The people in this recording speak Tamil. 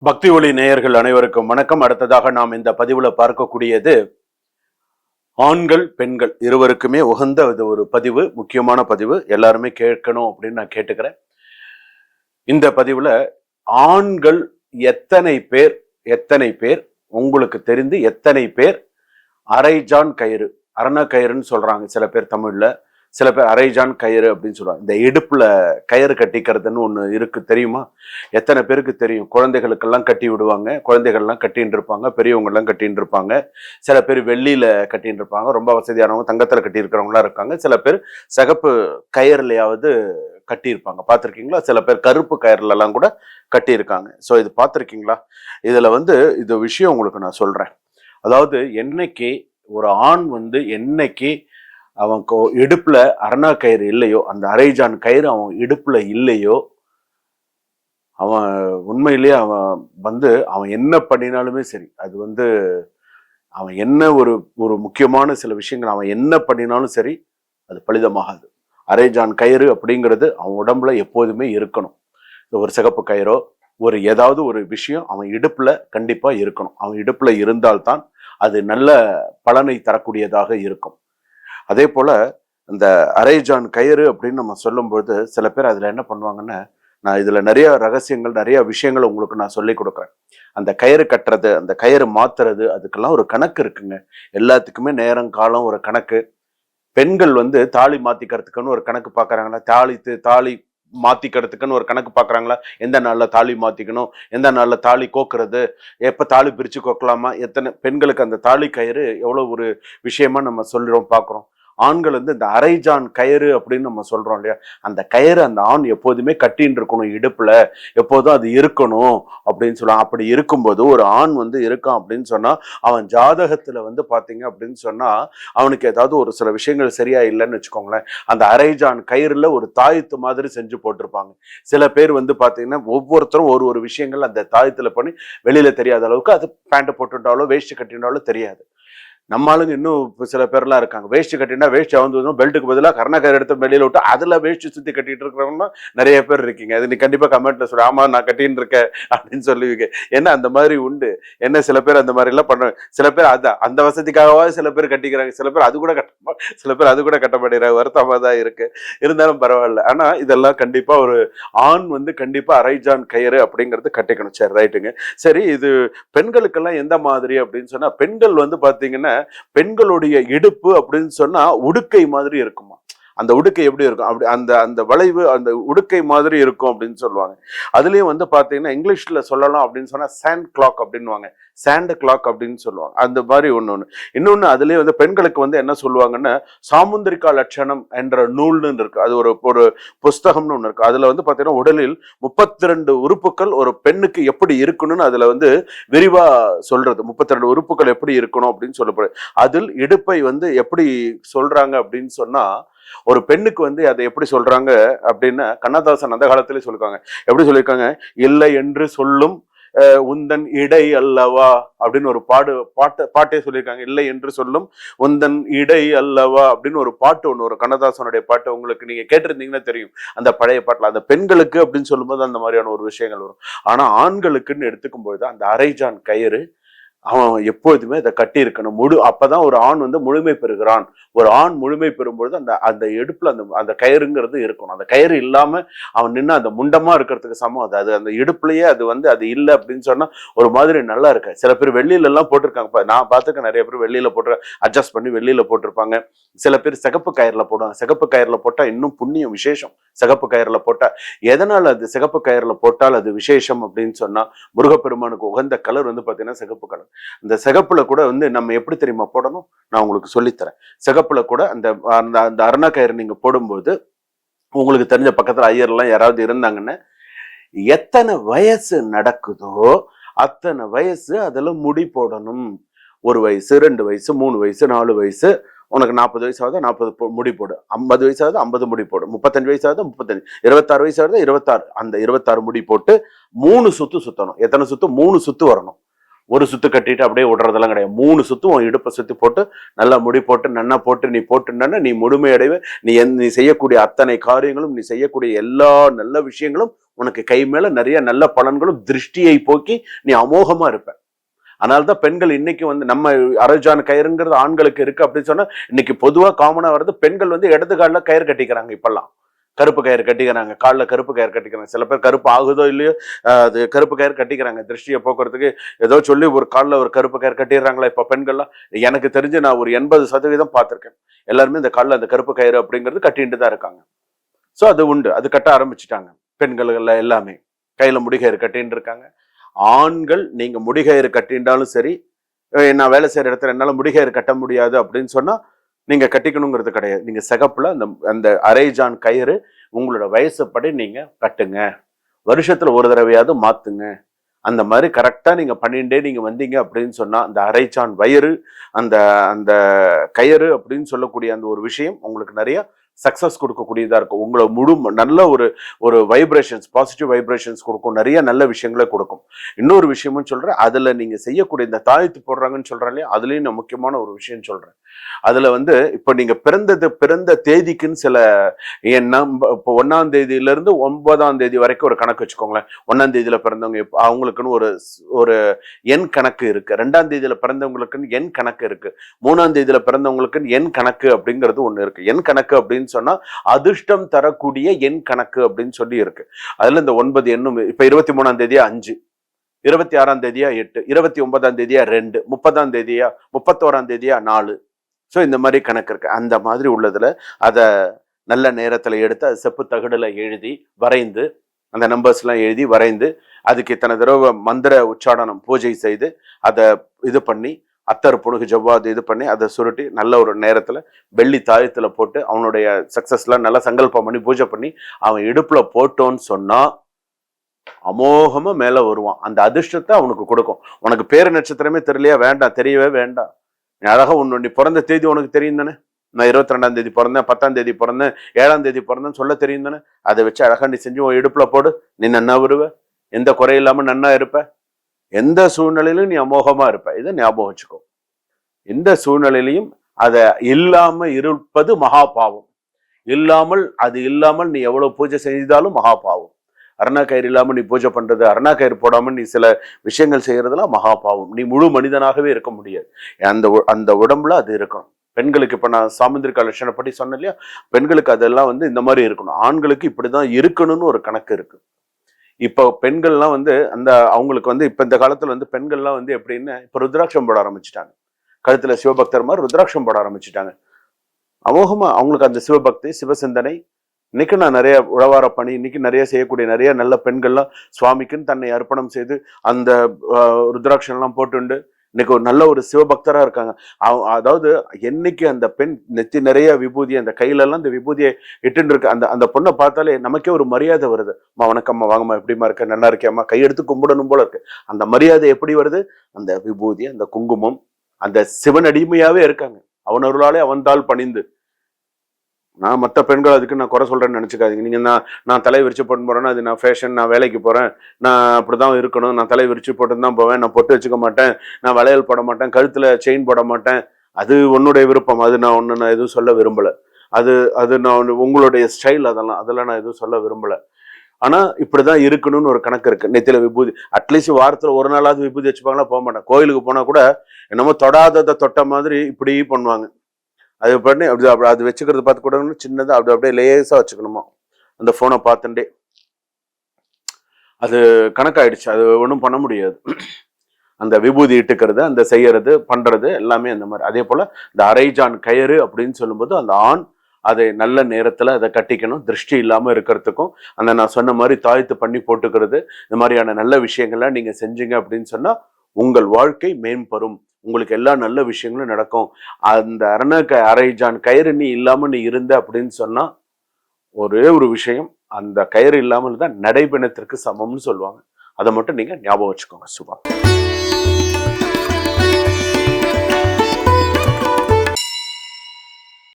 பக்தி ஒளி நேயர்கள் அனைவருக்கும் வணக்கம். அடுத்ததாக நாம் இந்த பதிவுல பார்க்கக்கூடியது ஆண்கள் பெண்கள் இருவருக்குமே உகந்த ஒரு பதிவு, முக்கியமான பதிவு. எல்லாருமே கேட்கணும் அப்படின்னு நான் கேட்டுக்கிறேன். இந்த பதிவுல ஆண்கள் எத்தனை பேர் உங்களுக்கு தெரிந்து எத்தனை பேர் அரைஜான் கயிறு, அரண கயிறுன்னு சொல்றாங்க சில பேர் தமிழ்ல, சில பேர் அரைஜான் கயிறு அப்படின்னு சொல்லுவாங்க. இந்த இடுப்புல கயிறு கட்டிக்கிறதுன்னு ஒண்ணு இருக்கு, தெரியுமா? எத்தனை பேருக்கு தெரியும்? குழந்தைகளுக்கெல்லாம் கட்டி விடுவாங்க, குழந்தைகள்லாம் கட்டின்னு இருப்பாங்க, பெரியவங்க எல்லாம் கட்டின்னு இருப்பாங்க. சில பேர் வெள்ளியில கட்டின்னு இருப்பாங்க, ரொம்ப வசதியானவங்க தங்கத்துல கட்டி இருக்கிறவங்களா இருக்காங்க. சில பேர் சிகப்பு கயிறுலையாவது கட்டியிருப்பாங்க, பார்த்துருக்கீங்களா? சில பேர் கருப்பு கயிறுல எல்லாம் கூட கட்டியிருக்காங்க. ஸோ இது பார்த்துருக்கீங்களா? இதுல இது விஷயம் உங்களுக்கு நான் சொல்றேன். அதாவது என்னைக்கு ஒரு ஆண் என்னைக்கு அவன் இடுப்புல அரணா கயிறு இல்லையோ, அந்த அரைஜான் கயிறு அவன் இடுப்புல இல்லையோ, அவன் உண்மையிலேயே அவன் என்ன பண்ணினாலுமே சரி, அது அவன் என்ன ஒரு முக்கியமான சில விஷயங்கள் அவன் என்ன பண்ணினாலும் சரி, அது பலிதமாகாது. அரைஜான் கயிறு அப்படிங்கிறது அவன் உடம்புல எப்போதுமே இருக்கணும். ஒரு சிகப்பு கயிறோ ஏதாவது ஒரு விஷயம் அவன் இடுப்புல கண்டிப்பா இருக்கணும். அவன் இடுப்புல இருந்தால்தான் அது நல்ல பலனை தரக்கூடியதாக இருக்கும். அதே போல இந்த அரைஜான் கயிறு அப்படின்னு நம்ம சொல்லும்போது சில பேர் அதுல என்ன பண்ணுவாங்கன்னா, நான் இதுல நிறைய ரகசியங்கள், நிறைய விஷயங்கள் உங்களுக்கு நான் சொல்லி கொடுக்குறேன். அந்த கயிறு கட்டுறது, அந்த கயிறு மாத்துறது, அதுக்கெல்லாம் ஒரு கணக்கு இருக்குங்க. எல்லாத்துக்குமே நேரம் காலம் ஒரு கணக்கு. பெண்கள் தாலி மாத்திக்கிறதுக்குன்னு ஒரு கணக்கு பாக்குறாங்களா? தாலி மாத்திக்கிறதுக்குன்னு ஒரு கணக்கு பாக்குறாங்களா? எந்த நாள்ல தாலி மாத்திக்கணும், எந்த நாள்ல தாலி கோக்குறது, எப்ப தாலி பிரிச்சு கோக்கலாமா, எத்தனை பெண்களுக்கு அந்த தாலி கயிறு எவ்வளவு ஒரு விஷயமா நம்ம சொல்றோம் பாக்குறோம். ஆண்கள் இந்த அரைஜான் கயிறு அப்படின்னு நம்ம சொல்றோம் இல்லையா, அந்த கயிறு அந்த ஆண் எப்போதுமே கட்டின்னு இருக்கணும், இடுப்புல எப்போதும் அது இருக்கணும் அப்படின்னு சொல்லலாம். அப்படி இருக்கும்போது ஒரு ஆண் இருக்கான் அப்படின்னு சொன்னா, அவன் ஜாதகத்துல பாத்தீங்க அப்படின்னு சொன்னா, அவனுக்கு ஏதாவது ஒரு சில விஷயங்கள் சரியா இல்லைன்னு வச்சுக்கோங்களேன், அந்த அரைஜான் கயிறுல ஒரு தாயத்து மாதிரி செஞ்சு போட்டிருப்பாங்க. சில பேர் பாத்தீங்கன்னா ஒவ்வொருத்தரும் ஒரு விஷயங்கள் அந்த தாயத்துல பண்ணி வெளியில தெரியாத அளவுக்கு, அது பேண்ட் போட்டுட்டாலோ வேஷ்டி கட்டினாலோ தெரியாது. நம்ம ஆளுங்க இன்னும் சில பேர்லாம் இருக்காங்க, வேஷ்டி கட்டினா வேஷ்டி பெல்ட்டுக்கு பதிலாக கர்ணாக்கயிறு எடுத்து வெளியில விட்டு அதுல வேஷ்டி சுத்தி கட்டிட்டு இருக்கிறவங்க நிறைய பேர் இருக்கீங்க. அது நீ கண்டிப்பா கமெண்ட்ல சொல்ல, ஆமா நான் கட்டின்னு இருக்கேன் அப்படின்னு சொல்லுவீங்க. ஏன்னா அந்த மாதிரி உண்டு. என்ன சில பேர் அந்த மாதிரி எல்லாம் பண்ணுவாங்க. சில பேர் அந்த வசதிக்காகவாது சில பேர் கட்டிக்கிறாங்க, சில பேர் அது கூட கட்ட மாட்டேங்கிறாங்க. வருத்தமா தான் இருக்கு, இருந்தாலும் பரவாயில்ல. ஆனா இதெல்லாம் கண்டிப்பா ஒரு ஆண் கண்டிப்பா அரைஜான் கயிறு அப்படிங்கிறது கட்டிக்கணும். சரி, ரைட்டுங்க. சரி, இது பெண்களுக்கெல்லாம் எந்த மாதிரி அப்படின்னு சொன்னா, பெண்கள் பாத்தீங்கன்னா பெண்களுடைய இடுப்பு அப்படின்னு சொன்னா உடுக்கை மாதிரி இருக்குமா. அந்த உடுக்கை எப்படி இருக்கும், அப்படி அந்த அந்த வளைவு அந்த உடுக்கை மாதிரி இருக்கும் அப்படின்னு சொல்லுவாங்க. அதுலயும் பாத்தீங்கன்னா இங்கிலீஷ்ல சொல்லலாம் அப்படின்னு சொன்னா சாண்ட் கிளாக் அப்படின்னுவாங்க, சாண்ட் கிளாக் அப்படின்னு சொல்லுவாங்க. அந்த மாதிரி இன்னொன்னு அதுலயே பெண்களுக்கு என்ன சொல்லுவாங்கன்னா, சாமுந்திரிகா லட்சணம் என்ற நூல்னு இருக்கு. அது ஒரு புஸ்தகம்னு ஒண்ணு இருக்கு. அதுல பாத்தீங்கன்னா உடலில் 32 உறுப்புகள் ஒரு பெண்ணுக்கு எப்படி இருக்கணும்னு அதுல விரிவா சொல்றது. 32 உறுப்புகள் எப்படி இருக்கணும் அப்படின்னு சொல்லப்படுது. அதில் இடுப்பை எப்படி சொல்றாங்க அப்படின்னு சொன்னா, ஒரு பெண்ணுக்கு அதை எப்படி சொல்றாங்க அப்படின்னா, கண்ணதாசன் அந்த காலத்திலே சொல்லிருக்காங்க. எப்படி சொல்லியிருக்காங்க, இல்லை என்று சொல்லும் உந்தன் இடை அல்லவா அப்படின்னு ஒரு பாட்டே சொல்லியிருக்காங்க. இல்லை என்று சொல்லும் உந்தன் இடை அல்லவா அப்படின்னு ஒரு பாட்டு ஒண்ணு, ஒரு கண்ணதாசனுடைய பாட்டு உங்களுக்கு நீங்க கேட்டிருந்தீங்கன்னா தெரியும். அந்த பழைய பாட்டுல அந்த பெண்களுக்கு அப்படின்னு சொல்லும்போது அந்த மாதிரியான ஒரு விஷயங்கள் வரும். ஆனா ஆண்களுக்குன்னு எடுத்துக்கும் போது அந்த அரைஜான் கயிறு அவன் எப்போதுமே அதை கட்டி இருக்கணும். அப்பதான் ஒரு ஆண் முழுமை பெறுகிறான். ஒரு ஆண் முழுமை பெறும்பொழுது அந்த அந்த இடுப்புல அந்த கயிறுங்கிறது இருக்கணும். அந்த கயிறு இல்லாம அவன் நின்று அந்த முண்டமா இருக்கிறதுக்கு சமம். அது அந்த இடுப்புலயே அது இல்லை அப்படின்னு சொன்னா ஒரு மாதிரி நல்லா இருக்கு. சில பேர் வெள்ளியில எல்லாம் போட்டிருக்காங்க, நான் பார்த்துக்க நிறைய பேர் வெள்ளியில போட்டு அட்ஜஸ்ட் பண்ணி வெளியில போட்டிருப்பாங்க. சில பேர் சிகப்பு கயிறுல போடுவாங்க. சிகப்பு கயிறுல போட்டா இன்னும் புண்ணியம், விசேஷம். சிகப்பு கயிறுல போட்டா எதனால அது சிகப்பு கயிறுல போட்டால் அது விசேஷம் அப்படின்னு சொன்னா, முருகப்பெருமானுக்கு உகந்த கலர் பாத்தீங்கன்னா சிகப்பு கலர். இந்த சிகப்புல கூட நம்ம எப்படி தெரியுமா போடணும், நான் உங்களுக்கு சொல்லித்தரேன். சிகப்புல கூட அந்த அந்த அருணா கயிறு நீங்க போடும்போது, உங்களுக்கு தெரிஞ்ச பக்கத்துல ஐயர் எல்லாம் யாராவது இருந்தாங்கன்னா, எத்தனை வயசு நடக்குதோ அத்தனை வயசு அதுல முடி போடணும். 1 வயசு 2 வயசு 3 வயசு 4 வயசு, உனக்கு 40 வயசு ஆகுது 40 முடி போடு, 50 வயசு ஆகுது 50 முடி போடு, 35 வயசு ஆகுது 35, 26 வயசு ஆகுது 26, அந்த 26 முடி போட்டு 3 சுத்து சுத்தணும். எத்தனை சுத்து? 3 சுத்து வரணும். ஒரு சுத்து கட்டிட்டு அப்படியே விடுறதெல்லாம் கிடையாது. 3 சுத்து உன் இடுப்பை சுத்தி போட்டு நல்லா முடி போட்டு நன்னா போட்டு நீ போட்டுன்னா நீ முழுமை அடைவே. நீ செய்யக்கூடிய அத்தனை காரியங்களும், நீ செய்யக்கூடிய எல்லா நல்ல விஷயங்களும் உனக்கு கை மேல நிறைய நல்ல பலன்களும் திருஷ்டியை போக்கி நீ அமோகமா இருப்ப. அதனால்தான் பெண்கள் இன்னைக்கு வந்து நம்ம அரைஜான் கயிறுங்கிறது ஆண்களுக்கு இருக்கு அப்படின்னு சொன்னா, இன்னைக்கு பொதுவா காமனா வருது, பெண்கள் வந்து இடது காலில் கயிறு கட்டிக்கிறாங்க. இப்பெல்லாம் கருப்பு கயிறு கட்டிக்கிறாங்க, காலில் கருப்பு கயிறு கட்டிக்கிறாங்க. சில பேர் கருப்பு ஆகுதோ இல்லையோ அது கருப்பு கயிறு கட்டிக்கிறாங்க திருஷ்டியை போக்குறதுக்கு. ஏதோ சொல்லி ஒரு காலில் ஒரு கருப்பு கயிறு கட்டிடுறாங்களா இப்ப பெண்கள்லாம். எனக்கு தெரிஞ்சு நான் ஒரு 80% பார்த்திருக்கேன். எல்லாருமே இந்த காலில் அந்த கருப்பு கயிறு அப்படிங்கிறது கட்டிட்டு தான் இருக்காங்க. ஸோ அது உண்டு, அது கட்ட ஆரம்பிச்சுட்டாங்க. பெண்கள் எல்லாமே கையில முடிகயிறு கட்டின்னு இருக்காங்க. ஆண்கள் நீங்க முடிகயிறு கட்டின்றாலும் சரி, நான் வேலை செய்யற இடத்துல என்னால முடிகயிறு கட்ட முடியாது அப்படின்னு சொன்னா நீங்க கட்டிக்கணுங்கிறது கிடையாது. நீங்க சிகப்புல அந்த அந்த அரைஜான் கயிறு உங்களோட வயசுப்படி நீங்க கட்டுங்க. வருஷத்துல ஒரு தடவையாவது மாத்துங்க. அந்த மாதிரி கரெக்டா நீங்க பண்ணிட்டே நீங்க வந்தீங்க அப்படின்னு சொன்னா அந்த அரைஜான் வயிறு, அந்த அந்த கயிறு அப்படின்னு சொல்லக்கூடிய அந்த ஒரு விஷயம் உங்களுக்கு நிறைய சக்சஸ் கொடுக்கக்கூடியதா இருக்கும். உங்களை நல்ல ஒரு ஒரு வைப்ரேஷன்ஸ், பாசிட்டிவ் வைப்ரேஷன்ஸ் கொடுக்கும். நிறைய நல்ல விஷயங்களை கொடுக்கும். இன்னொரு விஷயமும் சொல்றேன், அதுல நீங்க செய்யக்கூடிய இந்த தாயத்து போடுறாங்கன்னு சொல்றேன் இல்லையா, அதுலயும் நான் முக்கியமான ஒரு விஷயம் சொல்றேன். அதுல வந்து இப்ப நீங்க பிறந்த தேதிக்குன்னு சில இப்போ 1ஆம் தேதியில இருந்து 9ஆம் தேதி வரைக்கும் ஒரு கணக்கு வச்சுக்கோங்களேன். 1ஆம் தேதியில பிறந்தவங்க அவங்களுக்குன்னு ஒரு ஒரு எண் கணக்கு இருக்கு. 2ஆம் தேதியில பிறந்தவங்களுக்குன்னு எண் கணக்கு இருக்கு. 3ஆம் தேதியில பிறந்தவங்களுக்குன்னு எண் கணக்கு அப்படிங்கிறது ஒண்ணு இருக்கு. எண் கணக்கு அப்படின்னு சொன்னா அதிர்ஷ்டம் தரக்கூடிய எண் கணக்கு அப்படின்னு சொல்லி இருக்கு. அதுல இந்த 9 எண்ணும் இப்ப 23ஆம் தேதியா 5, 26ஆம் தேதியா 8, 29ஆம் தேதியா 2, 30ஆம் தேதியா 31ஆம் தேதியா 4. ஸோ இந்த மாதிரி கணக்கு இருக்கு. அந்த மாதிரி உள்ளதுல அத நல்ல நேரத்துல எடுத்து அது செப்பு தகடுல எழுதி வரைந்து, அந்த நம்பர்ஸ் எல்லாம் எழுதி வரைந்து, அதுக்கு இத்தனை தடவை மந்திர உச்சாடனம் பூஜை செய்து அதை இது பண்ணி அத்தர் புணுகு ஜவ்வாது இது பண்ணி அதை சுருட்டி நல்ல ஒரு நேரத்துல வெள்ளி தாயத்துல போட்டு அவனுடைய சக்சஸ்ல நல்லா சங்கல்பம் பண்ணி பூஜை பண்ணி அவன் இடுப்புல போட்டோன்னு சொன்னா அமோகமா மேல வருவான். அந்த அதிர்ஷ்டத்தை அவனுக்கு கொடுக்கும். உனக்கு பேரு நட்சத்திரமே தெரியலையா, வேண்டாம், தெரியவே வேண்டாம். அழகா நீ பிறந்த தேதி உனக்கு தெரியும் தானே. நான் 22ஆம் தேதி பிறந்தேன், 10ஆம் தேதி பிறந்தேன், 7ஆம் தேதி பிறந்தேன்னு சொல்ல தெரியும் தானே. அதை வச்சு அழகா நீ செஞ்சு உன் இடுப்புல போடு, நீ நன்னா வருவ, எந்த குறையில்லாம நன்னா இருப்ப, எந்த சூழ்நிலையிலும் நீ அமோகமா இருப்ப. இதை ஞாபகம் வச்சுக்கோ. எந்த சூழ்நிலையிலையும் அதை இல்லாம இருப்பது மகா பாவம். அது இல்லாமல் நீ எவ்வளவு பூஜை செய்தாலும் மகா பாவம். அருணா கயிறு இல்லாம நீ பூஜை பண்றது, அருணா கயிறு போடாம நீ சில விஷயங்கள் செய்யறதுலாம் மகா பாவம். நீ முழு மனிதனாகவே இருக்க முடியாது. அந்த உடம்புல அது இருக்கணும். பெண்களுக்கு இப்ப நான் சாமுந்திரிகா லட்சணப்படி சொன்னேன் இல்லையா, பெண்களுக்கு அதெல்லாம் வந்து இந்த மாதிரி இருக்கணும். ஆண்களுக்கு இப்படிதான் இருக்கணும்னு ஒரு கணக்கு இருக்கு. இப்போ பெண்கள்லாம் வந்து அந்த அவங்களுக்கு வந்து இப்ப இந்த காலத்துல வந்து பெண்கள்லாம் வந்து எப்படின்னு இப்ப ருத்ராட்சம் போட ஆரம்பிச்சுட்டாங்க. கழுத்துல சிவபக்தர் மாதிரி ருத்ராட்சம் போட ஆரம்பிச்சுட்டாங்க. அமோகமா அவங்களுக்கு அந்த சிவபக்தி, சிவசிந்தனை. இன்னைக்கு நான் நிறைய உழவார பணி, இன்னைக்கு நிறைய செய்யக்கூடிய நிறைய நல்ல பெண்கள்லாம் சுவாமிக்குன்னு தன்னை அர்ப்பணம் செய்து அந்த ருத்ராட்சம் எல்லாம் போட்டுண்டு இன்னைக்கு ஒரு நல்ல ஒரு சிவபக்தரா இருக்காங்க. அதாவது என்னைக்கு அந்த பெண் நெத்தி நிறைய விபூதி, அந்த கையில எல்லாம் இந்த விபூதியை இட்டுன்னு இருக்கு, அந்த அந்த பொண்ணை பார்த்தாலே நமக்கே ஒரு மரியாதை வருது. அம்மா வணக்கம்மா, வாங்கம்மா, எப்படிமா இருக்க, நல்லா இருக்கேம்மா, கையெடுத்து கும்பிடணும் போல இருக்கு. அந்த மரியாதை எப்படி வருது? அந்த விபூதி, அந்த குங்குமம், அந்த சிவன் அடிமையாவே இருக்காங்க. அவனருளாலே அவன்தால் பணிந்து. நான் மற்ற பெண்கள் அதுக்கு நான் குறை சொல்றேன்னு நினைச்சுக்காதீங்க. நீங்க நான் தலை விரிச்சு போட்டு போறேன்னா அது நான் ஃபேஷன், நான் வேலைக்கு போறேன், நான் அப்படிதான் இருக்கணும், நான் தலை விரிச்சு போட்டு தான் போவேன், நான் பொட்டு வச்சுக்க மாட்டேன், நான் வளையல் போட மாட்டேன், கழுத்துல செயின் போட மாட்டேன், அது உன்னுடைய விருப்பம். அது நான் எதுவும் சொல்ல விரும்பல. அது நான் உங்களுடைய ஸ்டைல், அதெல்லாம் நான் எதுவும் சொல்ல விரும்பல. ஆனா இப்படிதான் இருக்கணும்னு ஒரு கணக்கு இருக்கு. நெத்தில விபூதி அட்லீஸ்ட் வாரத்துல ஒரு நாளாவது விபூதி வச்சுப்பாங்களா, போக மாட்டேன். கோயிலுக்கு போனா கூட என்னமோ தொடாததை தொட்ட மாதிரி இப்படி பண்ணுவாங்க. அது பண்ணி அப்படி அது வச்சுக்கிறது பார்த்து கூட சின்னதா அப்படியே லேசா வச்சுக்கணுமா அந்த போனை பார்த்துட்டே. அது கணக்காயிடுச்சு, அது ஒன்றும் பண்ண முடியாது. அந்த விபூதி இட்டுக்கிறது, அந்த செய்யறது பண்றது எல்லாமே அந்த மாதிரி. அதே போல இந்த அரைஜான் கயிறு அப்படின்னு சொல்லும்போது அந்த ஆண் அதை நல்ல நேரத்துல அதை கட்டிக்கணும், திருஷ்டி இல்லாம இருக்கிறதுக்கும். அந்த நான் சொன்ன மாதிரி தாயத்து பண்ணி போட்டுக்கிறது, இந்த மாதிரியான நல்ல விஷயங்கள்லாம் நீங்க செஞ்சீங்க அப்படின்னு சொன்னா உங்கள் வாழ்க்கை மேம்பெறும். உங்களுக்கு எல்லா நல்ல விஷயங்களும் நடக்கும். அந்த அரைஜான் கயிறு நீ இல்லாம நீ இருந்த அப்படின்னு சொன்னா ஒரே ஒரு விஷயம், அந்த கயிறு இல்லாமல் தான் நடைபெணத்திற்கு சமம்னு சொல்லுவாங்க. அதை மட்டும் நீங்க ஞாபகம் வச்சுக்கோங்க. சுபா.